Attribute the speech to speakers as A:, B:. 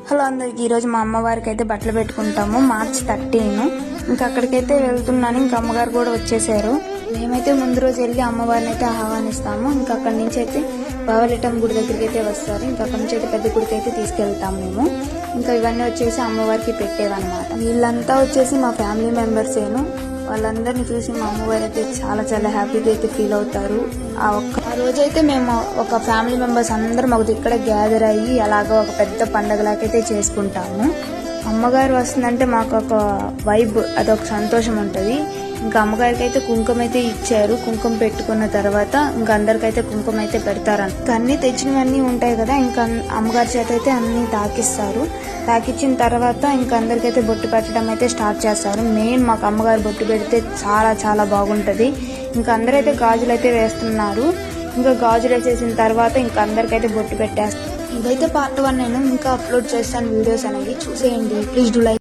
A: Hello అందరికి, ఈరోజు మా అమ్మవారికి అయితే బట్టలు పెట్టుకుంటాము. మార్చ్ 13. ఇంకా అక్కడికైతే వెళ్తున్నాను. ఇంకా అమ్మగారు కూడా వచ్చేసారు. మేమైతే ముందు రోజు వెళ్ళి అమ్మవారిని అయితే ఆహ్వానిస్తాము. ఇంకా అక్కడి నుంచి అయితే బావలిటం గుడి దగ్గరికి అయితే వస్తారు. ఇంకా అక్కడి నుంచి అయితే పెద్ద గుడికి అయితే తీసుకెళ్తాము మేము. ఇంకా ఇవన్నీ వచ్చేసి అమ్మవారికి పెట్టేవన్నమాట. వీళ్ళంతా వచ్చేసి మా ఫ్యామిలీ మెంబర్సేను. వాళ్ళందరినీ చూసి మా అమ్మవారు అయితే చాలా చాలా హ్యాపీగా అయితే ఫీల్ అవుతారు. ఆ రోజైతే మేము ఒక ఫ్యామిలీ మెంబర్స్ అందరం ఒక ఇక్కడ గ్యాదర్ అయ్యి అలాగ ఒక పెద్ద పండగలాగైతే చేసుకుంటాము. అమ్మగారు వస్తుందంటే మాకు ఒక వైబ్, అదొక సంతోషం ఉంటుంది. ఇంకా అమ్మగారికి అయితే కుంకుమ అయితే ఇచ్చారు. కుంకుమ పెట్టుకున్న తర్వాత ఇంకా అందరికైతే కుంకుమ అయితే పెడతారు. ఇంకా అన్ని తెచ్చినవన్నీ ఉంటాయి కదా, ఇంకా అమ్మగారి చేత అయితే అన్ని తాకిస్తారు. తాకిచ్చిన తర్వాత ఇంకా అందరికైతే బొట్టు పెట్టడం అయితే స్టార్ట్ చేస్తారు. మెయిన్ మాకు అమ్మగారు బొట్టు పెడితే చాలా చాలా బాగుంటది. ఇంకా అందరైతే గాజులు అయితే వేస్తున్నారు. ఇంకా గాజులు వేసేసిన తర్వాత ఇంకా అందరికైతే బొట్టు పెట్టేస్తారు. ఇదైతే పార్ట్ 1. నేను ఇంకా అప్లోడ్ చేస్తాను వీడియోస్ అనేవి, చూసేయండి. Please do like.